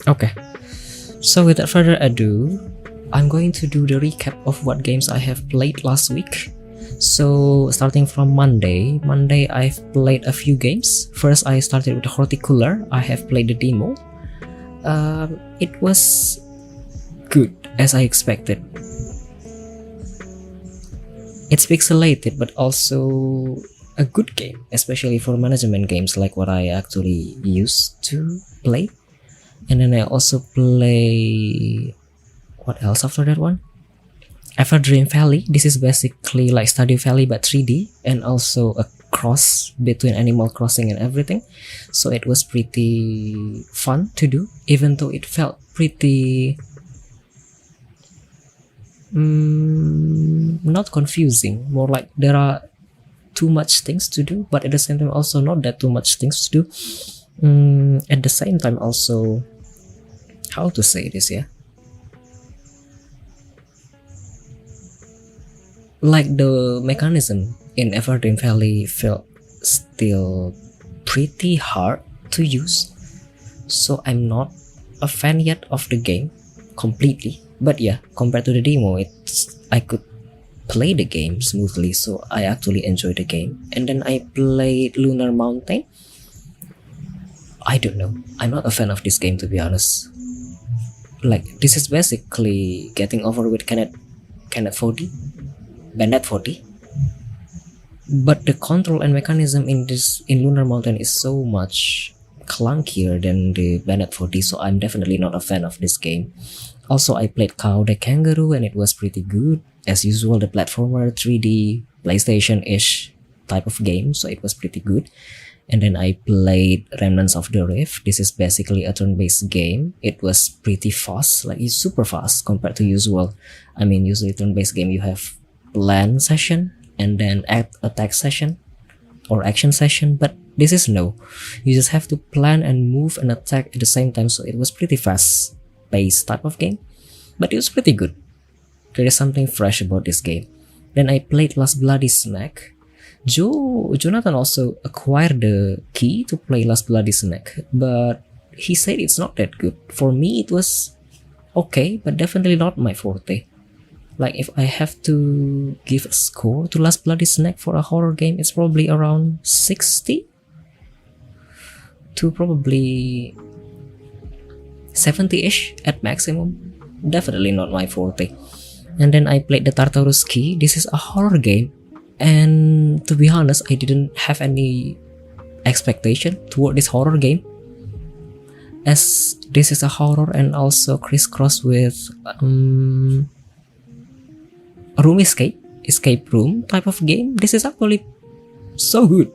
Okay, so without further ado, I'm going to do the recap of what games I have played last week. So starting from Monday I've played a few games. First, I started with Horticulture. I have played the demo. It was good as I expected. It's pixelated but also a good game, especially for management games like what I actually used to play. And then I also play, what else after that one? Everdream Valley. This is basically like Stardew Valley but 3D, and also a cross between Animal Crossing and everything. So it was pretty fun to do, even though it felt pretty not confusing, more like there are too much things to do, but at the same time also not that too much things to do. At the same time also, how to say this, yeah, like the mechanism in Everdream Valley felt still pretty hard to use, so I'm not a fan yet of the game completely. But yeah, compared to the demo, I could play the game smoothly, so I actually enjoyed the game. And then I played Lunar Mountain. I don't know, I'm not a fan of this game, to be honest. Like, this is basically getting over with Bandit 40, but the control and mechanism in Lunar Mountain is so much clunkier than the Bandit 40, so I'm definitely not a fan of this game. Also, I played Cow the Kangaroo and it was pretty good. As usual, the platformer 3D PlayStation-ish type of game, so it was pretty good. And then I played Remnants of the Rift. This is basically a turn-based game. It was pretty fast, like it's super fast compared to usual. I mean, usually turn-based game you have plan session and then attack session or action session, but this is no. You just have to plan and move and attack at the same time, so it was pretty fast-paced type of game, but it was pretty good. There is something fresh about this game. Then I played Last Bloody Snack. Jonathan also acquired the key to play Last Bloody Snack, but he said it's not that good. For me, it was okay, but definitely not my forte. Like, if I have to give a score to Last Bloody Snack for a horror game, it's probably around 60 to probably 70-ish at maximum. Definitely not my forte. And then I played the Tartarus Key. This is a horror game, and to be honest, I didn't have any expectation toward this horror game, as this is a horror and also crisscross with room escape room type of game. This is actually so good.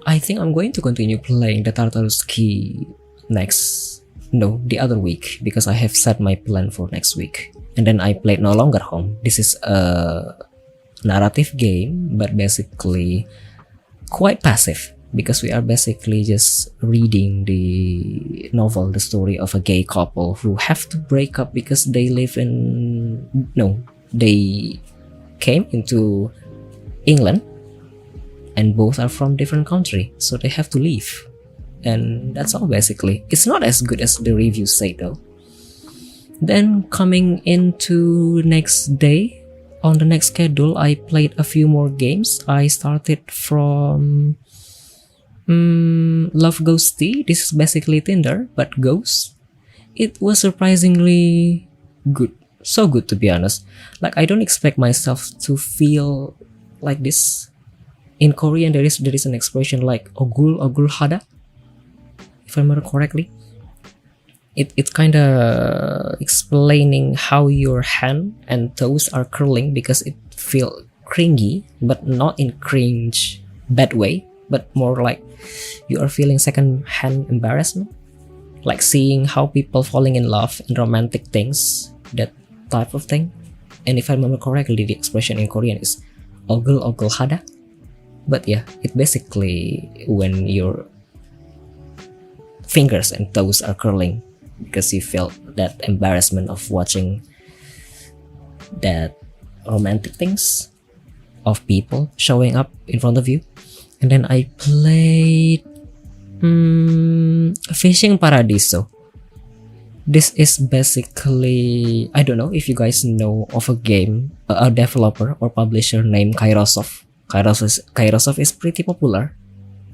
I think I'm going to continue playing the Tartarus Key the other week, because I have set my plan for next week. And then I played No Longer Home. This is a narrative game, but basically quite passive, because we are basically just reading the novel, the story of a gay couple who have to break up because they came into England and both are from different country, so they have to leave. And that's all basically. It's not as good as the reviews say though. Then coming into next day, on the next schedule, I played a few more games. I started from Love Ghosty. This is basically Tinder, but ghost. It was surprisingly good. So good, to be honest. Like, I don't expect myself to feel like this. In Korean, there is an expression like ogul hada, if I remember correctly. It's kind of explaining how your hand and toes are curling because it feels cringy, but not in cringe bad way, but more like you are feeling second-hand embarrassment, like seeing how people falling in love and romantic things, that type of thing. And if I remember correctly, the expression in Korean is ogul hada. But yeah, it basically when your fingers and toes are curling because you felt that embarrassment of watching that romantic things of people showing up in front of you. And then I played Fishing Paradiso. This is basically, I don't know if you guys know of a game, a developer or publisher named Kairosov. Kairosov is pretty popular,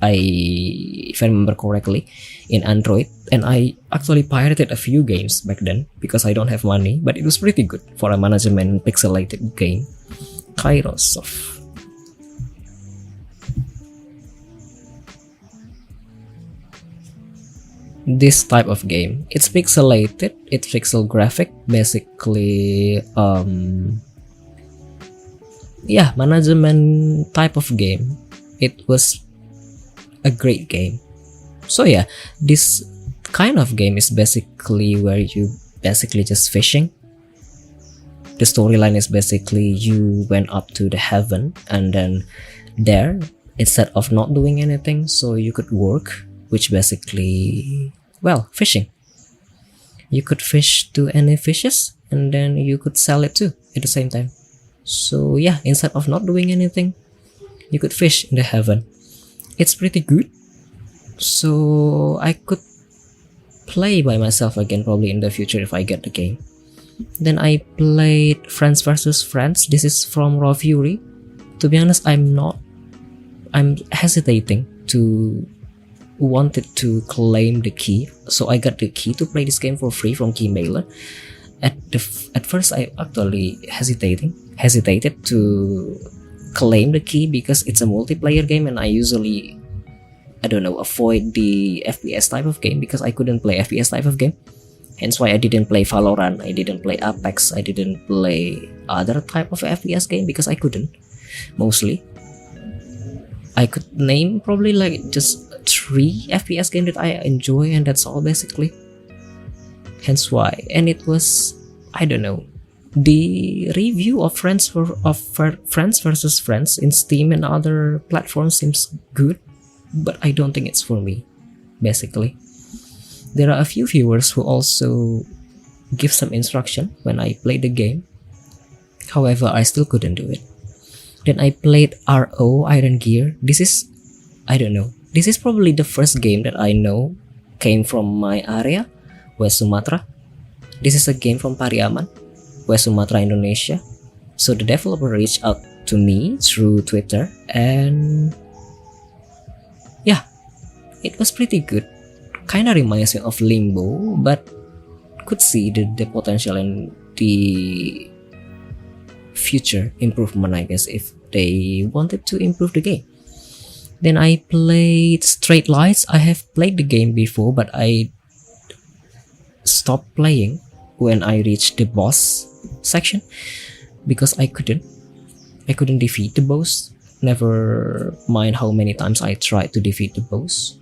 if I remember correctly, in Android, and I actually pirated a few games back then because I don't have money, but it was pretty good for a management pixelated game. Kairosov. This type of game, it's pixelated, it's pixel graphic, basically yeah, management type of game. It was a great game. So yeah, this kind of game is basically where you basically just fishing. The storyline is basically you went up to the heaven, and then there, instead of not doing anything, so you could work, which basically, well, fishing. You could fish to any fishes, and then you could sell it too at the same time. So yeah, instead of not doing anything, you could fish in the heaven. It's pretty good. So I could play by myself again probably in the future if I get the game. Then I played Friends vs. Friends. This is from Raw Fury. To be honest, I'm hesitating to wanted to claim the key, so I got the key to play this game for free from Keymailer. At first I actually hesitated to claim the key because it's a multiplayer game, and I usually, I don't know, avoid the FPS type of game because I couldn't play FPS type of game. Hence why I didn't play Valorant, I didn't play Apex, I didn't play other type of FPS game because I couldn't. Mostly I could name probably like just 3 FPS games that I enjoy, and that's all basically. Hence why. And it was, I don't know, the review of Friends vs. Friends in Steam and other platforms seems good, but I don't think it's for me, basically. There are a few viewers who also give some instruction when I play the game. However, I still couldn't do it. Then I played RO Iron Gear. This is, I don't know, this is probably the first game that I know came from my area, West Sumatra. This is a game from Pariaman, West Sumatra, Indonesia. So the developer reached out to me through Twitter, and yeah, it was pretty good. Kinda reminds me of Limbo, but could see the potential and the future improvement, I guess, if they wanted to improve the game. Then I played Straight Lights. I have played the game before, but I stopped playing when I reached the boss section because I couldn't defeat the boss. Never mind how many times I tried to defeat the boss.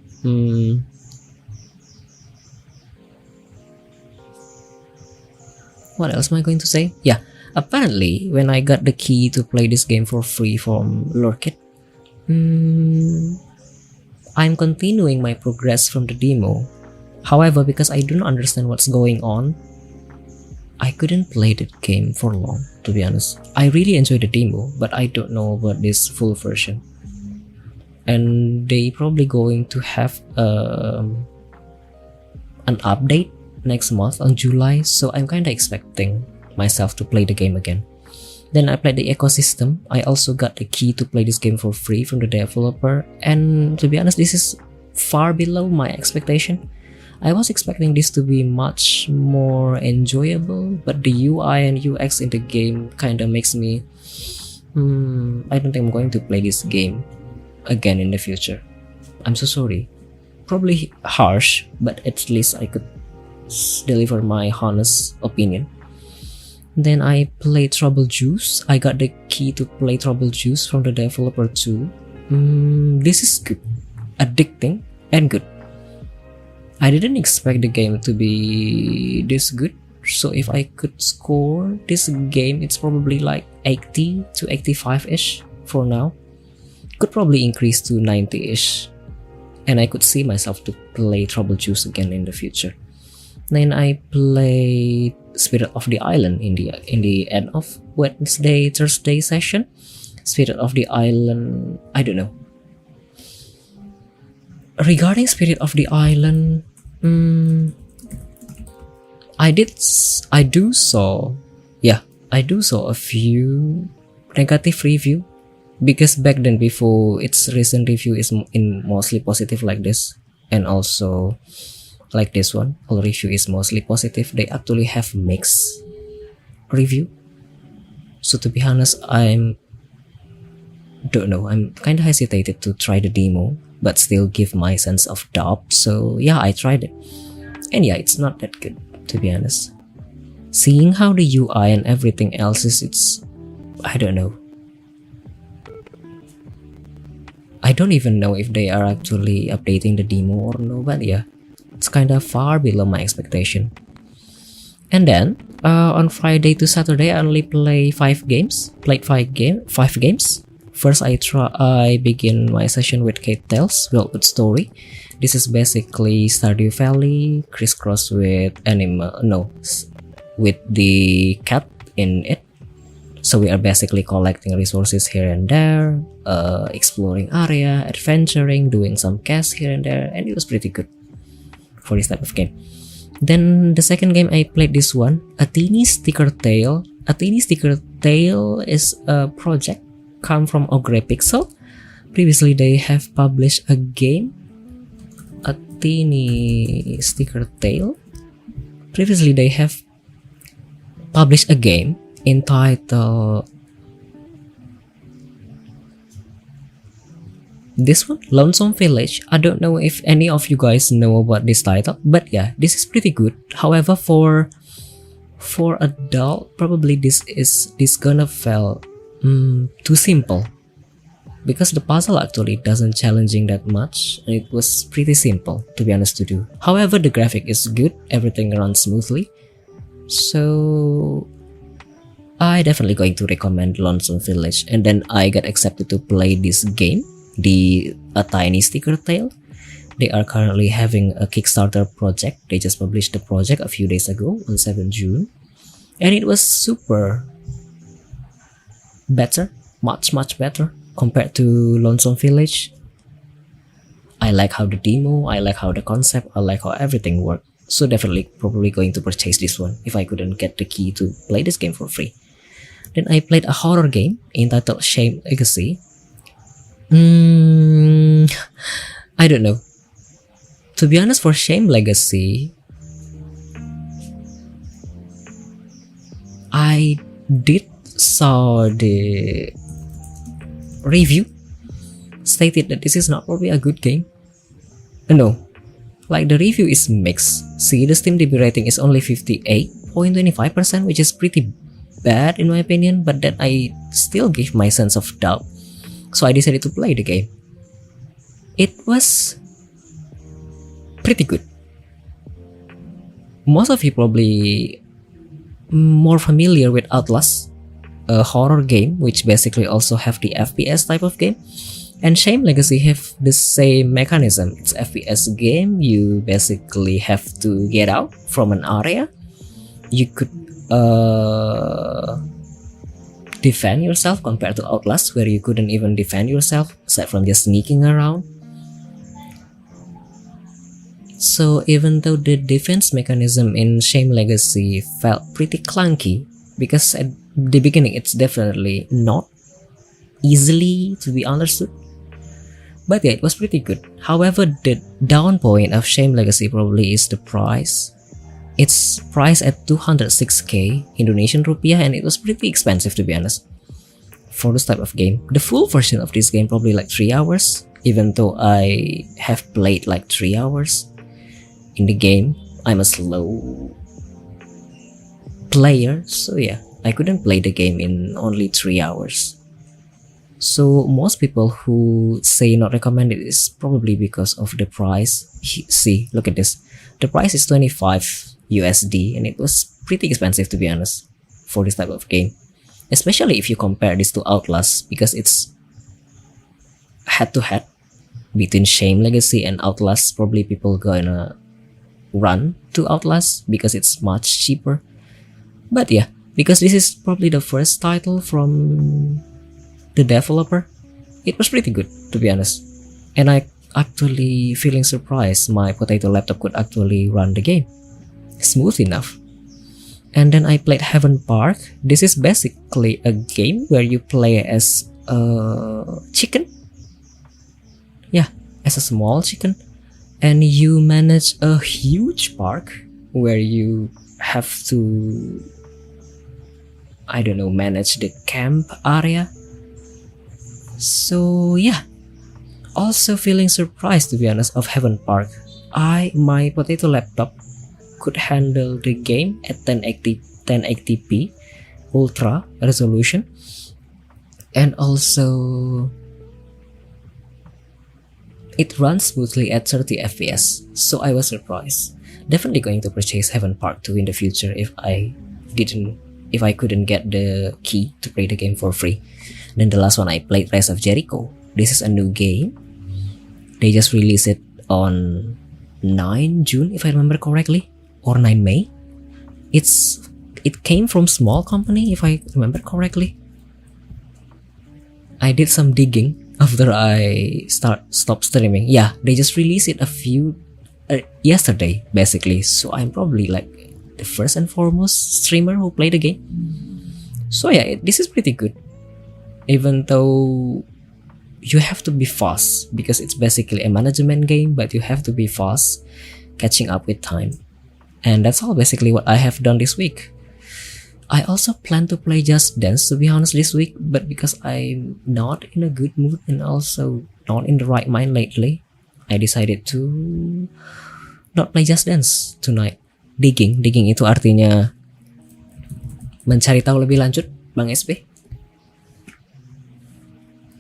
What else am I going to say? Yeah, apparently when I got the key to play this game for free from Lurkit, I'm continuing my progress from the demo. However, because I do not understand what's going on, I couldn't play the game for long, to be honest. I really enjoyed the demo, but I don't know about this full version. And they probably going to have an update next month on July, so I'm kinda expecting myself to play the game again. Then I played the ecosystem. I also got the key to play this game for free from the developer, and to be honest, this is far below my expectation. I was expecting this to be much more enjoyable, but the UI and UX in the game kinda makes me I don't think I'm going to play this game again in the future. I'm so sorry. Probably harsh, but at least I could deliver my honest opinion. Then I played Trouble Juice. I got the key to play Trouble Juice from the developer too. This is good, addicting, and good. I didn't expect the game to be this good, so if I could score this game, it's probably like 80 to 85-ish for now. Could probably increase to 90-ish, and I could see myself to play Trouble Juice again in the future. Then I played Spirit of the Island in the end of Thursday session. Spirit of the Island, I don't know. Regarding Spirit of the Island, I do saw, yeah, I do saw a few negative review, because back then, before its recent review is in mostly positive like this, and also like this one, all review is mostly positive. They actually have mixed review. So to be honest, don't know, I'm kind of hesitated to try the demo, but still give my sense of doubt. So yeah, I tried it, and yeah, it's not that good, to be honest. Seeing how the UI and everything else is, it's, I don't know. I don't even know if they are actually updating the demo or no, but yeah, it's kind of far below my expectation. And then on Friday to Saturday, I only played 5 games. First, I begin my session with Kate Tales Wildwood Story. This is basically Stardew Valley crisscross with with the cat in it. So we are basically collecting resources here and there, exploring area, adventuring, doing some quests here and there, and it was pretty good for this type of game. Then the second game I played, this one, A Teeny Sticker Tale. A Teeny Sticker Tale is a project come from Ogre Pixel. Previously they have published a game, A Teeny Sticker Tale. Previously they have published a game entitled this one, Lonesome Village. I don't know if any of you guys know about this title, but yeah, this is pretty good. However, for adult, probably this gonna feel too simple, because the puzzle actually doesn't challenging that much, and it was pretty simple, to be honest, to do. However, the graphic is good, everything runs smoothly, so I definitely going to recommend Lonesome Village. And then I got accepted to play this game, A Tiny Sticker Tale. They are currently having a Kickstarter project. They just published the project a few days ago on 7th June, and it was super better, much better compared to Lonesome Village. I like how the demo, I like how the concept, I like how everything worked. So definitely probably going to purchase this one if I couldn't get the key to play this game for free. Then I played a horror game entitled Shame Legacy. I don't know. To be honest, for Shame Legacy, I did saw the review stated that this is not probably a good game. No, like the review is mixed. See, the Steam DB rating is only 58.25%, which is pretty bad in my opinion, but then I still give my sense of doubt. So I decided to play the game. It was pretty good. Most of you probably more familiar with Outlast, a horror game which basically also have the FPS type of game. And Shame Legacy have the same mechanism. It's FPS game. You basically have to get out from an area. You could defend yourself, compared to Outlast where you couldn't even defend yourself aside from just sneaking around. So even though the defense mechanism in Shame Legacy felt pretty clunky, because at the beginning it's definitely not easily to be understood, but yeah, it was pretty good. However, the down point of Shame Legacy probably is the price. It's priced at 206k Indonesian rupiah, and it was pretty expensive, to be honest, for this type of game. The full version of this game probably like 3 hours, even though I have played like 3 hours in the game. I'm a slow player, so yeah, I couldn't play the game in only 3 hours. So most people who say not recommended is probably because of the price. See, look at this. The price is 25 USD, and it was pretty expensive, to be honest, for this type of game. Especially if you compare this to Outlast, because it's head-to-head between Shame Legacy and Outlast. Probably people gonna run to Outlast because it's much cheaper. But yeah, because this is probably the first title from the developer, it was pretty good, to be honest. And I actually feeling surprised my potato laptop could actually run the game smooth enough. And then I played Heaven Park. This is basically a game where you play as a chicken. Yeah, as a small chicken. And you manage a huge park where you have to, I don't know, manage the camp area. So yeah, also feeling surprised, to be honest, of Heaven Park. My potato laptop could handle the game at 1080p ultra resolution, and also it runs smoothly at 30 fps, so I was surprised. Definitely going to purchase Heaven Park 2 in the future if I couldn't get the key to play the game for free. Then the last one I played, Rise of Jericho. This is a new game. They just released it on 9 June if I remember correctly, or 9 May. It came from small company if I remember correctly. I did some digging after I stopped streaming. Yeah, they just released it yesterday basically. So I'm probably like the first and foremost streamer who played the game. So yeah, this is pretty good. Even though you have to be fast because it's basically a management game, but you have to be fast catching up with time. And that's all basically what I have done this week. I also plan to play Just Dance, to be honest, this week, but because I'm not in a good mood and also not in the right mind lately, I decided to not play Just Dance tonight. Digging itu artinya mencari tahu lebih lanjut, Bang SB.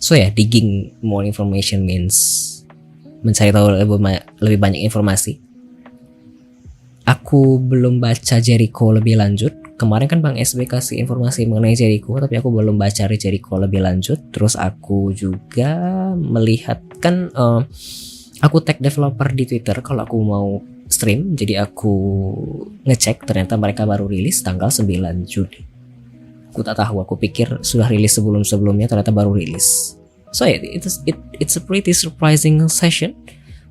So ya, digging more information means mencari tahu lebih banyak informasi. Aku belum baca Jericho lebih lanjut. Kemarin kan Bang SB kasih informasi mengenai Jericho, tapi aku belum baca Jericho lebih lanjut. Terus aku juga melihat kan aku tag developer di Twitter kalau aku mau stream, jadi aku ngecek ternyata mereka baru rilis tanggal 9 Juni. Aku tak tahu, aku pikir sudah rilis sebelumnya, ternyata baru rilis. So yeah, it's a pretty surprising session.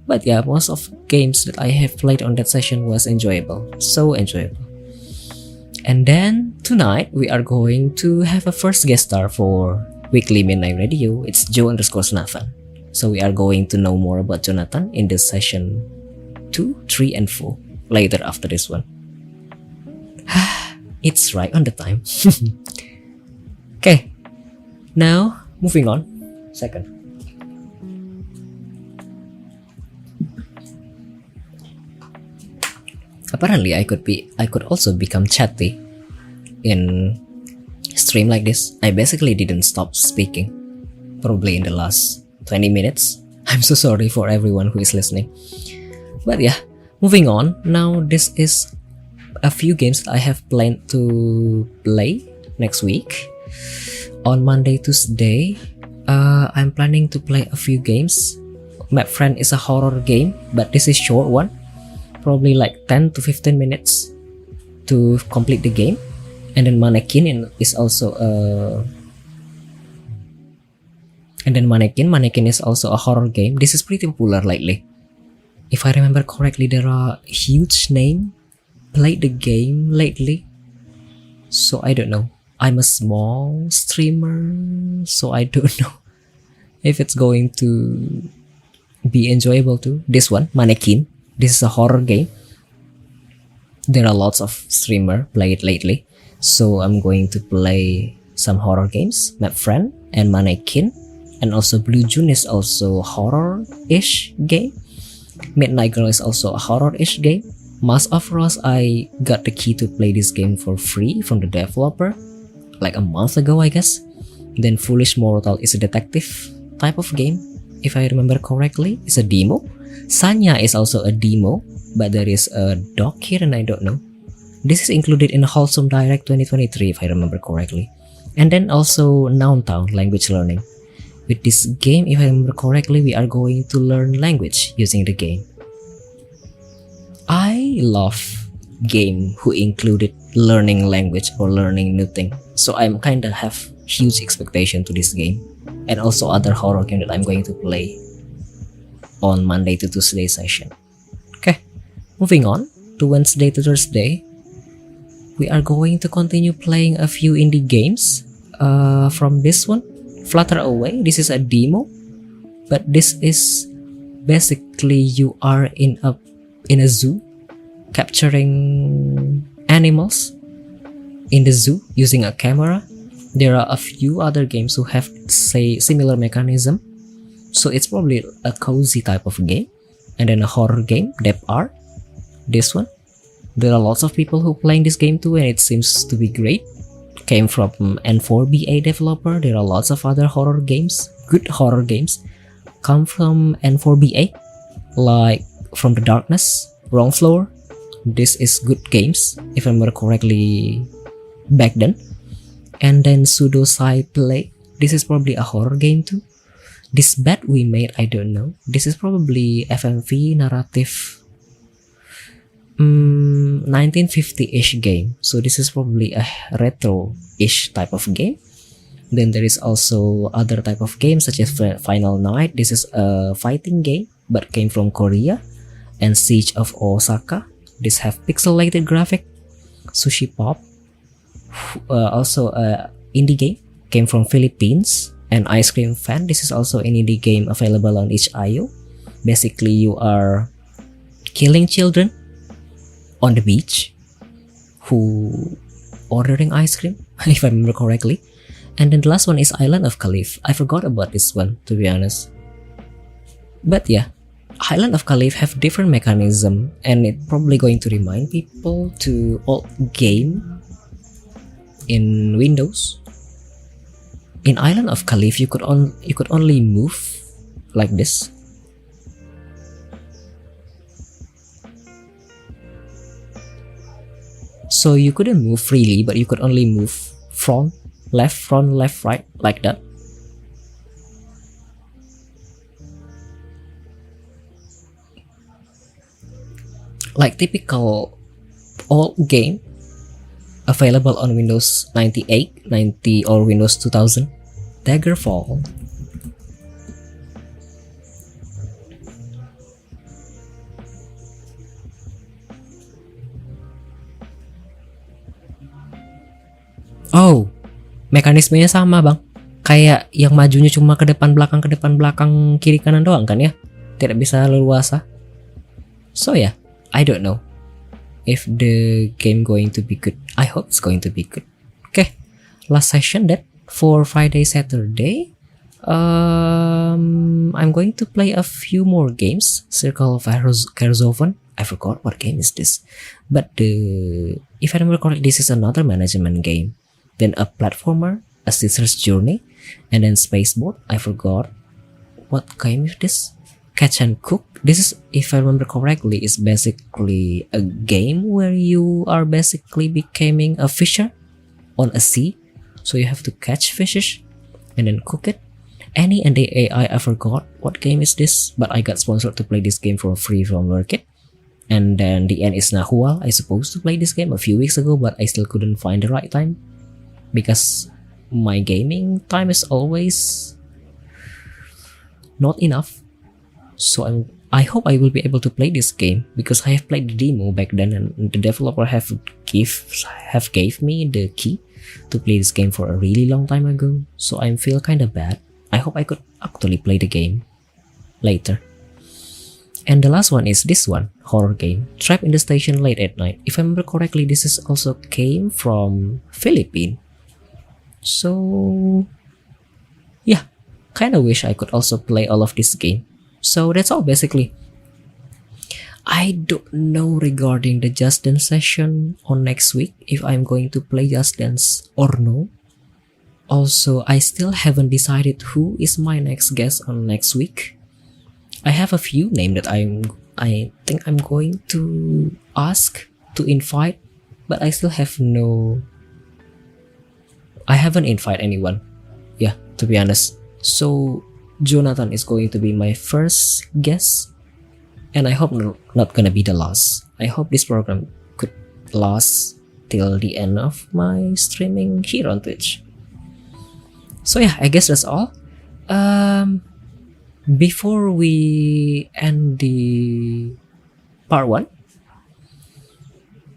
But yeah, most of games that I have played on that session was enjoyable. So enjoyable. And then tonight we are going to have a first guest star for Weekly Midnight Radio. It's Joe_Nathan. So we are going to know more about Jonathan in this session 2, 3, and 4 later after this one. It's right on the time. Okay, now moving on. Second. Apparently, I could also become chatty in stream like this. I basically didn't stop speaking, probably in the last 20 minutes. I'm so sorry for everyone who is listening. But yeah, moving on. Now this is a few games that I have planned to play next week. On Monday, Tuesday, I'm planning to play a few games. Map Friend is a horror game, but this is short one. Probably like 10 to 15 minutes to complete the game. And then Mannequin is also Mannequin is also a horror game. This is pretty popular lately. If I remember correctly, there are huge names played the game lately. So I don't know. I'm a small streamer, so I don't know if it's going to be enjoyable too. This one, Mannequin. This is a horror game. There are lots of streamers play it lately. So I'm going to play some horror games. Map Friend and Mannequin. And also Blue June is also a horror-ish game. Midnight Girl is also a horror-ish game. Mask of Rose, I got the key to play this game for free from the developer like a month ago, I guess. Then Foolish Mortal is a detective type of game, if I remember correctly. It's a demo. Sanya is also a demo, but there is a dog here and I don't know. This is included in Wholesome Direct 2023 if I remember correctly. And then also Noun Town language learning. With this game, if I remember correctly, we are going to learn language using the game. I love game who included learning language or learning new thing. So I'm kinda have huge expectation to this game. And also other horror game that I'm going to play on Monday to Tuesday session. Okay, moving on to Wednesday to Thursday. we are going to continue playing a few indie games from this one. Flutter Away, this is a demo, but this is basically you are in a zoo capturing animals in the zoo using a camera. There are a few other games who have say similar mechanism, so it's probably a cozy type of game. And then a horror game, Depth Art, this one. There are lots of people who playing this game too, and it seems to be great. Came from N4BA developer. There are lots of other horror games, good horror games, come from N4BA, like From the Darkness, Wrong Floor. This is good games, if I remember correctly back then. And then Pseudo Sci Play. This is probably a horror game too. This Bet We Made, I don't know. This is probably FMV narrative 1950-ish game. So this is probably a retro-ish type of game. Then there is also other type of games such as Final Night. This is a fighting game but came from Korea. And Siege of Osaka. This have pixelated graphic. Sushi Pop. Also a indie game came from Philippines. And Ice Cream Fan. This is also an indie game available on itch.io. Basically you are killing children on the beach who ordering ice cream, if I remember correctly. And then the last one is Island of Caliph. I forgot about this one, to be honest. But yeah, Island of Caliph have different mechanism, and it probably going to remind people to old game in Windows. In Island of Caliph, you could only move like this. So you couldn't move freely, but you could only move front, left, right, like that. Like typical old game available on Windows 98, 90 or Windows 2000. Daggerfall. Oh, mekanismenya sama bang. Kayak yang majunya cuma ke depan belakang, kiri kanan doang kan ya? Tidak bisa leluasa. So yeah, I don't know if the game going to be good. I hope it's going to be good. Okay, last session that for Friday, Saturday. I'm going to play a few more games. Circle of Kerzoven. I forgot what game is this. But if I remember correctly, this is another management game. Then a platformer, a Sister's Journey, and then Spaceboat. I forgot what game is this. Catch and Cook. This is, if I remember correctly, is basically a game where you are basically becoming a fisher on a sea. So you have to catch fishes and then cook it. Annie and the AI, I forgot what game is this, but I got sponsored to play this game for free from Workit. And then the end is Nahual. I supposed to play this game a few weeks ago, but I still couldn't find the right time, because my gaming time is always not enough. So I hope I will be able to play this game, because I have played the demo back then and the developer have gave me the key to play this game for a really long time ago. So I feel kinda bad. I hope I could actually play the game later. And the last one is this one, horror game, Trapped in the Station Late at Night. If I remember correctly, this is also came from Philippines. So yeah, kinda wish I could also play all of this game. So that's all basically. I don't know regarding the Just Dance session on next week, if I'm going to play Just Dance or no. Also, I still haven't decided who is my next guest on next week. I have a few names that I think I'm going to ask to invite, but I still have I haven't invited anyone. Yeah, to be honest. So Jonathan is going to be my first guest, and I hope not gonna be the last. I hope this program could last till the end of my streaming here on Twitch. So yeah, I guess that's all. Before we end the part 1,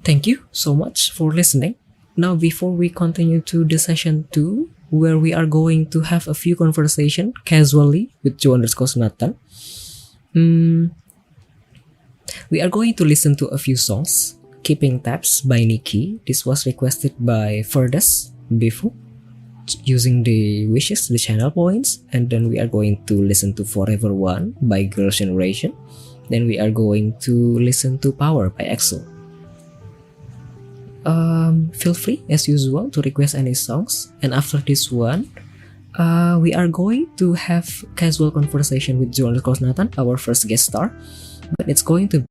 Thank you so much for listening. Now, before we continue to the session 2, where we are going to have a few conversation casually with Joe_Nathan, we are going to listen to a few songs. Keeping Tabs by Nikki. This was requested by Ferdes Bifu using the wishes, the channel points. And then we are going to listen to Forever One by Girls' Generation. Then we are going to listen to Power by EXO. Feel free as usual to request any songs. And after this one, we are going to have casual conversation with Joe_Nathan, our first guest star. But it's going to